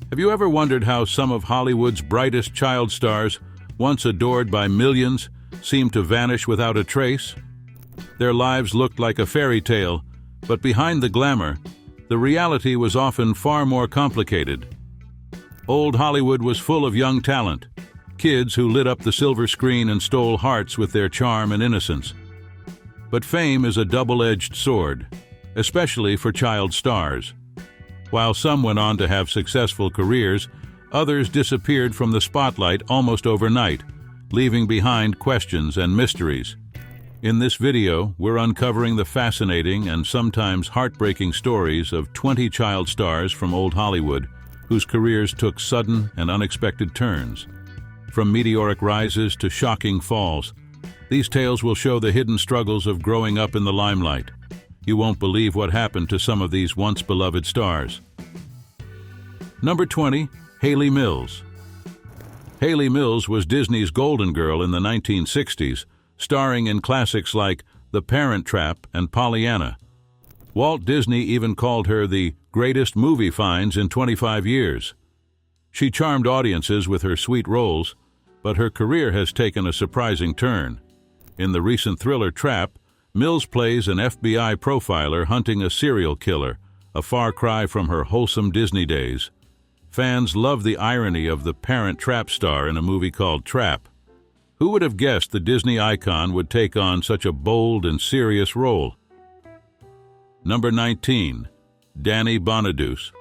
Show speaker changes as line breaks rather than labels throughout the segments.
Have you ever wondered how some of Hollywood's brightest child stars, once adored by millions, seem to vanish without a trace? Their lives looked like a fairy tale, but behind the glamour, the reality was often far more complicated. Old Hollywood was full of young talent, kids who lit up the silver screen and stole hearts with their charm and innocence. But fame is a double-edged sword, especially for child stars. While some went on to have successful careers, others disappeared from the spotlight almost overnight, leaving behind questions and mysteries. In this video, we're uncovering the fascinating and sometimes heartbreaking stories of 20 child stars from old Hollywood whose careers took sudden and unexpected turns. From meteoric rises to shocking falls, these tales will show the hidden struggles of growing up in the limelight. You won't believe what happened to some of these once beloved stars. Number 20, Hayley Mills. Hayley Mills was Disney's golden girl in the 1960s, starring in classics like The Parent Trap and Pollyanna. Walt Disney even called her the greatest movie finds in 25 years. She charmed audiences with her sweet roles, but her career has taken a surprising turn. In the recent thriller Trap, Mills plays an FBI profiler hunting a serial killer, a far cry from her wholesome Disney days. Fans love the irony of the Parent Trap star in a movie called Trap. Who would have guessed the Disney icon would take on such a bold and serious role? Number 19, Danny Bonaduce.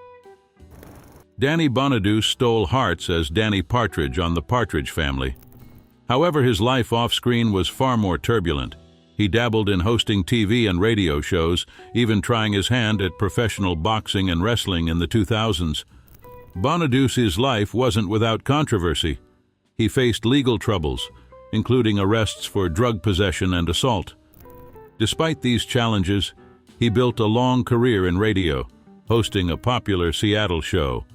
Danny Bonaduce stole hearts as Danny Partridge on The Partridge Family. However, his life off-screen was far more turbulent. He dabbled in hosting TV and radio shows, even trying his hand at professional boxing and wrestling in the 2000s. Bonaduce's life wasn't without controversy. He faced legal troubles, including arrests for drug possession and assault. Despite these challenges, he built a long career in radio, hosting a popular Seattle show.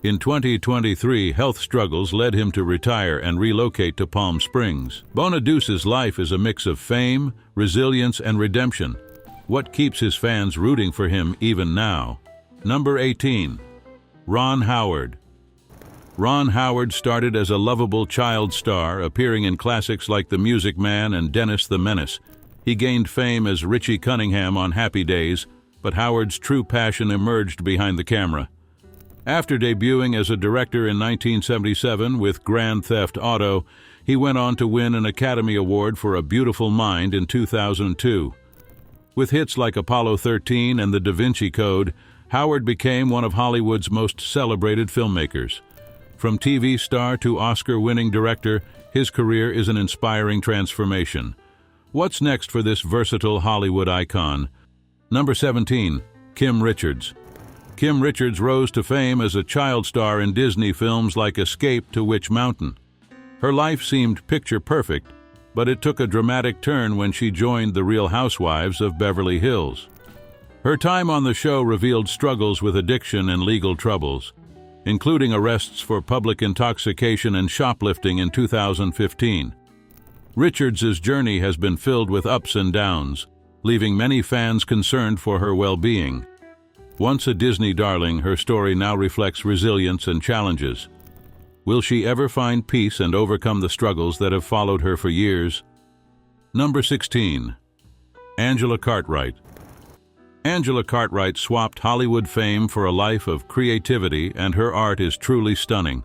In 2023, health struggles led him to retire and relocate to Palm Springs. Bonaduce's life is a mix of fame, resilience, and redemption. What keeps his fans rooting for him even now? Number 18, Ron Howard. Ron Howard started as a lovable child star, appearing in classics like The Music Man and Dennis the Menace. He gained fame as Richie Cunningham on Happy Days, but Howard's true passion emerged behind the camera. After debuting as a director in 1977 with Grand Theft Auto, he went on to win an Academy Award for A Beautiful Mind in 2002. With hits like Apollo 13 and The Da Vinci Code, Howard became one of Hollywood's most celebrated filmmakers. From TV star to Oscar-winning director, his career is an inspiring transformation. What's next for this versatile Hollywood icon? Number 17, Kim Richards. Kim Richards rose to fame as a child star in Disney films like Escape to Witch Mountain. Her life seemed picture-perfect, but it took a dramatic turn when she joined The Real Housewives of Beverly Hills. Her time on the show revealed struggles with addiction and legal troubles, including arrests for public intoxication and shoplifting in 2015. Richards' journey has been filled with ups and downs, leaving many fans concerned for her well-being. Once a Disney darling, her story now reflects resilience and challenges. Will she ever find peace and overcome the struggles that have followed her for years? Number 16, Angela Cartwright. Angela Cartwright swapped Hollywood fame for a life of creativity, and her art is truly stunning.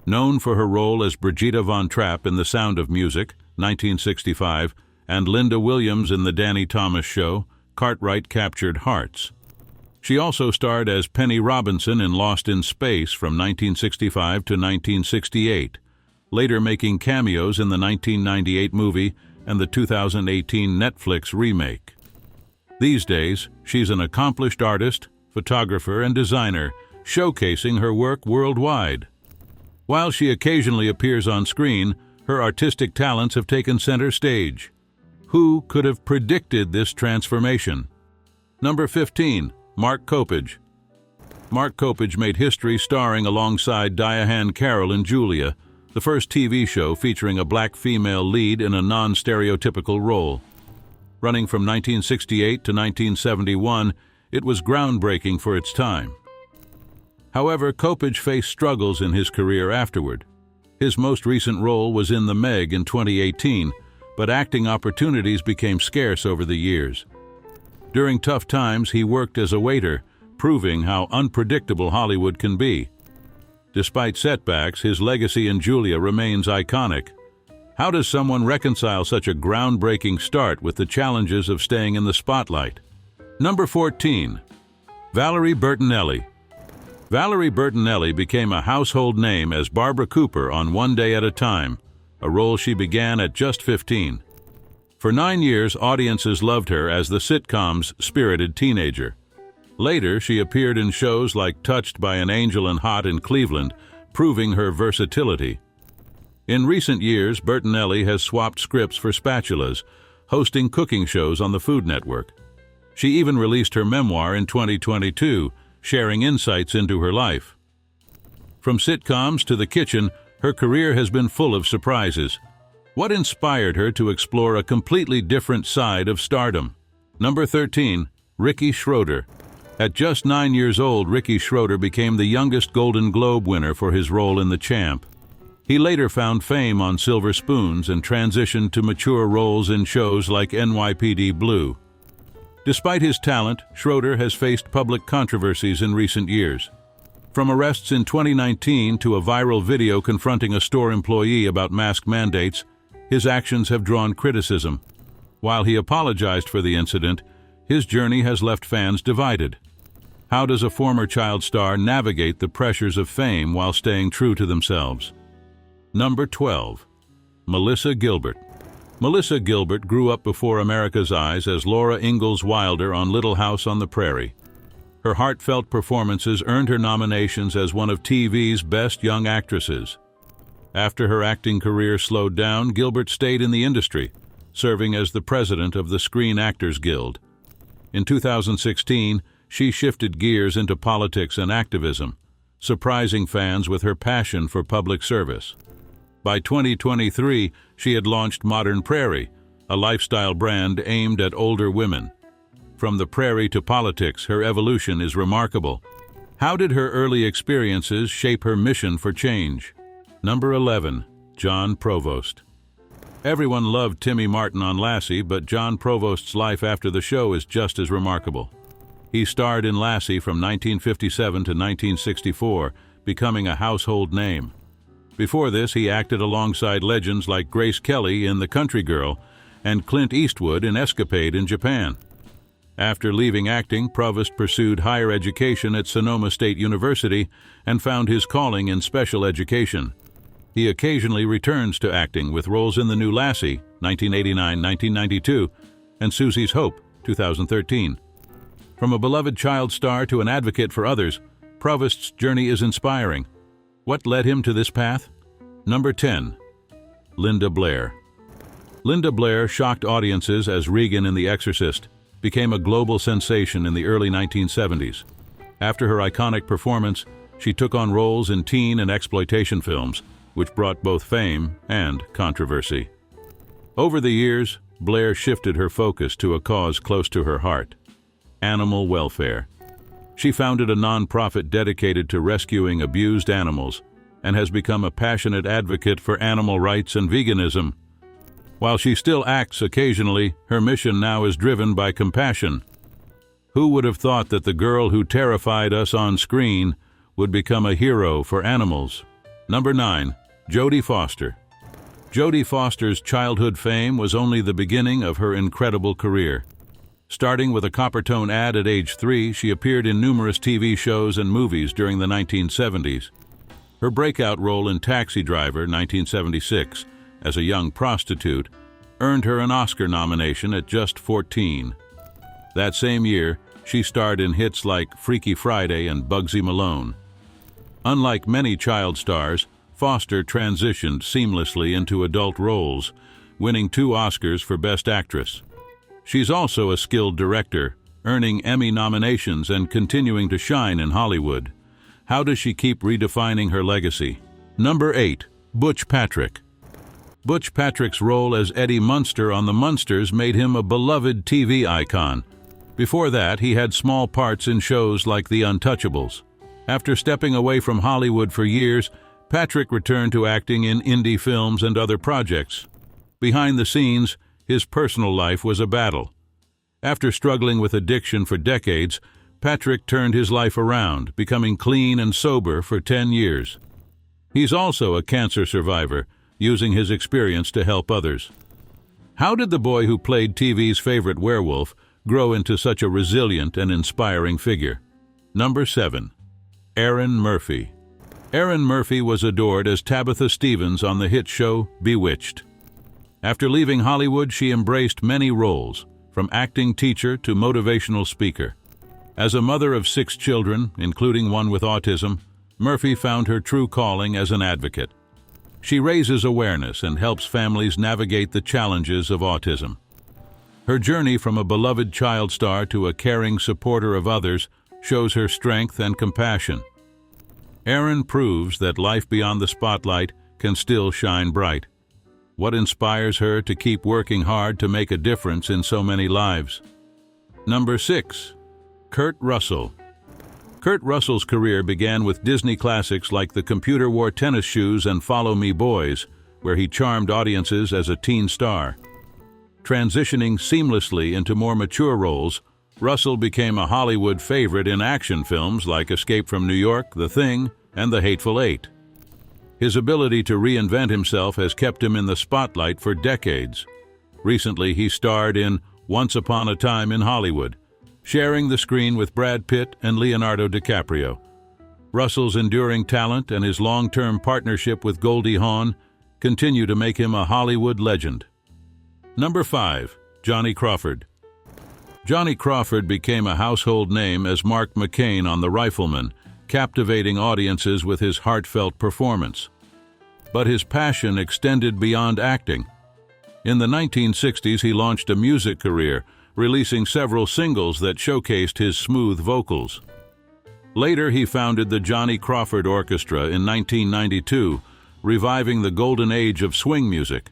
Known for her role as Brigitte Von Trapp in The Sound of Music, 1965, and Linda Williams in The Danny Thomas Show, Cartwright captured hearts. She also starred as Penny Robinson in Lost in Space from 1965 to 1968, later making cameos in the 1998 movie and the 2018 Netflix remake. These days, she's an accomplished artist, photographer, and designer, showcasing her work worldwide. While she occasionally appears on screen, her artistic talents have taken center stage. Who could have predicted this transformation? Number 15, Mark Copage. Mark Copage made history starring alongside Diane Carroll in Julia, the first TV show featuring a black female lead in a non-stereotypical role. Running from 1968 to 1971, it was groundbreaking for its time. However, Copage faced struggles in his career afterward. His most recent role was in The Meg in 2018, but acting opportunities became scarce over the years. During tough times, he worked as a waiter, proving how unpredictable Hollywood can be. Despite setbacks, his legacy in Julia remains iconic. How does someone reconcile such a groundbreaking start with the challenges of staying in the spotlight? Number 14. Valerie Bertinelli. Valerie Bertinelli became a household name as Barbara Cooper on One Day at a Time, a role she began at just 15. For 9 years, audiences loved her as the sitcom's spirited teenager. Later, she appeared in shows like Touched by an Angel and Hot in Cleveland, proving her versatility. In recent years, Bertinelli has swapped scripts for Spatulas, hosting cooking shows on the Food Network. She even released her memoir in 2022, sharing insights into her life. From sitcoms to the kitchen, her career has been full of surprises. What inspired her to explore a completely different side of stardom? Number 13. Ricky Schroder. At just 9 years old, Ricky Schroder became the youngest Golden Globe winner for his role in The Champ. He later found fame on Silver Spoons and transitioned to mature roles in shows like NYPD Blue. Despite his talent, Schroder has faced public controversies in recent years. From arrests in 2019 to a viral video confronting a store employee about mask mandates, his actions have drawn criticism. While he apologized for the incident, his journey has left fans divided. How does a former child star navigate the pressures of fame while staying true to themselves? Number 12. Melissa Gilbert. Melissa Gilbert grew up before America's eyes as Laura Ingalls Wilder on Little House on the Prairie. Her heartfelt performances earned her nominations as one of TV's best young actresses. After her acting career slowed down, Gilbert stayed in the industry, serving as the president of the Screen Actors Guild. In 2016, she shifted gears into politics and activism, surprising fans with her passion for public service. By 2023, she had launched Modern Prairie, a lifestyle brand aimed at older women. From the prairie to politics, her evolution is remarkable. How did her early experiences shape her mission for change? Number 11. Jon Provost. Everyone loved Timmy Martin on Lassie, but Jon Provost's life after the show is just as remarkable. He starred in Lassie from 1957 to 1964, becoming a household name. Before this, he acted alongside legends like Grace Kelly in The Country Girl and Clint Eastwood in Escapade in Japan. After leaving acting, Provost pursued higher education at Sonoma State University and found his calling in special education. He occasionally returns to acting with roles in The New Lassie, 1989-1992, and Susie's Hope, 2013. From a beloved child star to an advocate for others, Provost's journey is inspiring. What led him to this path? Number 10. Linda Blair. Linda Blair shocked audiences as Regan in The Exorcist, became a global sensation in the early 1970s. After her iconic performance, she took on roles in teen and exploitation films, which brought both fame and controversy. Over the years, Blair shifted her focus to a cause close to her heart: animal welfare. She founded a nonprofit dedicated to rescuing abused animals and has become a passionate advocate for animal rights and veganism. While she still acts occasionally, her mission now is driven by compassion. Who would have thought that the girl who terrified us on screen would become a hero for animals? Number 9. Jodie Foster. Jodie Foster's childhood fame was only the beginning of her incredible career. Starting with a Coppertone ad at age 3, she appeared in numerous TV shows and movies during the 1970s. Her breakout role in Taxi Driver, 1976, as a young prostitute, earned her an Oscar nomination at just 14. That same year, she starred in hits like Freaky Friday and Bugsy Malone. Unlike many child stars, Foster transitioned seamlessly into adult roles, winning 2 Oscars for Best Actress. She's also a skilled director, earning Emmy nominations and continuing to shine in Hollywood. How does she keep redefining her legacy? Number 8. Butch Patrick. Butch Patrick's role as Eddie Munster on The Munsters made him a beloved TV icon. Before that, he had small parts in shows like The Untouchables. After stepping away from Hollywood for years, Patrick returned to acting in indie films and other projects. Behind the scenes, his personal life was a battle. After struggling with addiction for decades, Patrick turned his life around, becoming clean and sober for 10 years. He's also a cancer survivor, using his experience to help others. How did the boy who played TV's favorite werewolf grow into such a resilient and inspiring figure? Number 7. Erin Murphy. Erin Murphy was adored as Tabitha Stevens on the hit show Bewitched. After leaving Hollywood, she embraced many roles, from acting teacher to motivational speaker. As a mother of 6 children, including one with autism, Murphy found her true calling as an advocate. She raises awareness and helps families navigate the challenges of autism. Her journey from a beloved child star to a caring supporter of others shows her strength and compassion. Erin proves that life beyond the spotlight can still shine bright. What inspires her to keep working hard to make a difference in so many lives? Number 6. Kurt Russell. Kurt Russell's career began with Disney classics like The Computer Wore Tennis Shoes and Follow Me Boys, where he charmed audiences as a teen star. Transitioning seamlessly into more mature roles, Russell became a Hollywood favorite in action films like Escape from New York, The Thing, and The Hateful Eight. His ability to reinvent himself has kept him in the spotlight for decades. Recently, he starred in Once Upon a Time in Hollywood, sharing the screen with Brad Pitt and Leonardo DiCaprio. Russell's enduring talent and his long-term partnership with Goldie Hawn continue to make him a Hollywood legend. Number 5. Johnny Crawford. Johnny Crawford became a household name as Mark McCain on The Rifleman, captivating audiences with his heartfelt performance. But his passion extended beyond acting. In the 1960s, he launched a music career, releasing several singles that showcased his smooth vocals. Later, he founded the Johnny Crawford Orchestra in 1992, reviving the golden age of swing music.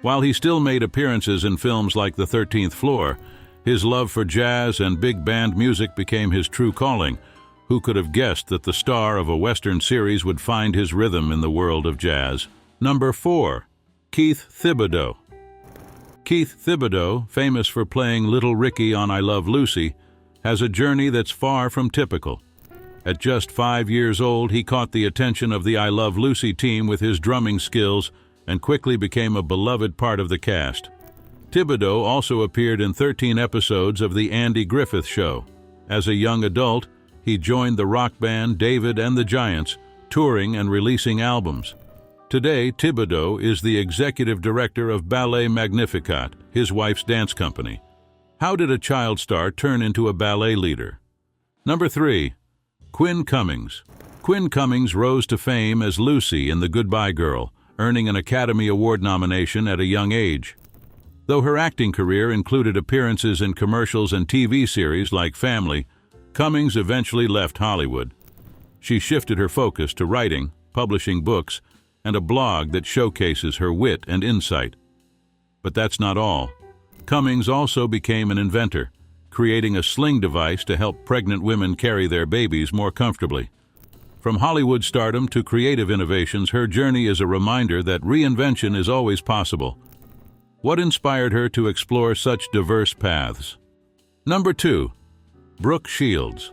While he still made appearances in films like The 13th Floor, his love for jazz and big band music became his true calling. Who could have guessed that the star of a Western series would find his rhythm in the world of jazz? Number 4. Keith Thibodeaux. Keith Thibodeaux, famous for playing Little Ricky on I Love Lucy, has a journey that's far from typical. At just 5 years old, he caught the attention of the I Love Lucy team with his drumming skills and quickly became a beloved part of the cast. Thibodeaux also appeared in 13 episodes of The Andy Griffith Show. As a young adult, he joined the rock band David and the Giants, touring and releasing albums. Today, Thibodeaux is the executive director of Ballet Magnificat, his wife's dance company. How did a child star turn into a ballet leader? Number 3. Quinn Cummings. Quinn Cummings rose to fame as Lucy in The Goodbye Girl, earning an Academy Award nomination at a young age. Though her acting career included appearances in commercials and TV series like Family, Cummings eventually left Hollywood. She shifted her focus to writing, publishing books, and a blog that showcases her wit and insight. But that's not all. Cummings also became an inventor, creating a sling device to help pregnant women carry their babies more comfortably. From Hollywood stardom to creative innovations, her journey is a reminder that reinvention is always possible. What inspired her to explore such diverse paths? Number 2. Brooke Shields.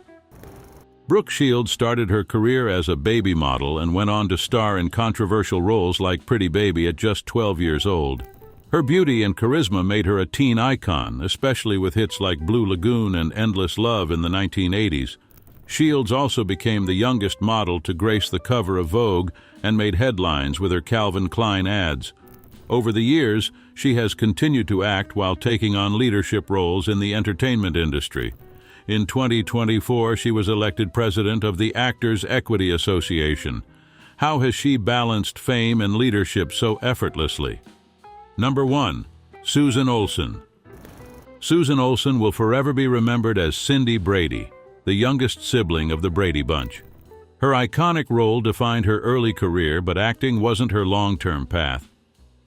Brooke Shields started her career as a baby model and went on to star in controversial roles like Pretty Baby at just 12 years old. Her beauty and charisma made her a teen icon, especially with hits like Blue Lagoon and Endless Love in the 1980s. Shields also became the youngest model to grace the cover of Vogue and made headlines with her Calvin Klein ads. Over the years, she has continued to act while taking on leadership roles in the entertainment industry. In 2024, she was elected president of the Actors Equity Association. How has she balanced fame and leadership so effortlessly? Number 1. Susan Olsen. Susan Olsen will forever be remembered as Cindy Brady, the youngest sibling of the Brady Bunch. Her iconic role defined her early career, but acting wasn't her long-term path.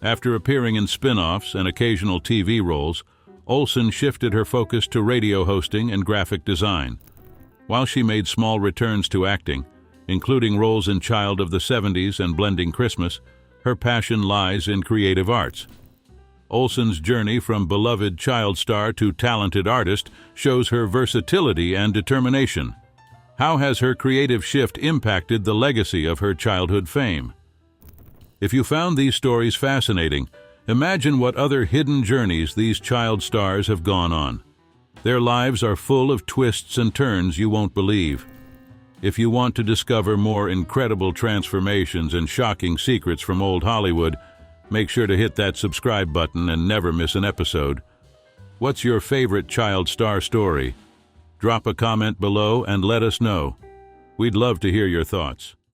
After appearing in spin-offs and occasional TV roles, Olsen shifted her focus to radio hosting and graphic design. While she made small returns to acting, including roles in Child of the '70s and Blending Christmas, her passion lies in creative arts. Olsen's journey from beloved child star to talented artist shows her versatility and determination. How has her creative shift impacted the legacy of her childhood fame? If you found these stories fascinating, imagine what other hidden journeys these child stars have gone on. Their lives are full of twists and turns you won't believe. If you want to discover more incredible transformations and shocking secrets from old Hollywood, make sure to hit that subscribe button and never miss an episode. What's your favorite child star story? Drop a comment below and let us know. We'd love to hear your thoughts.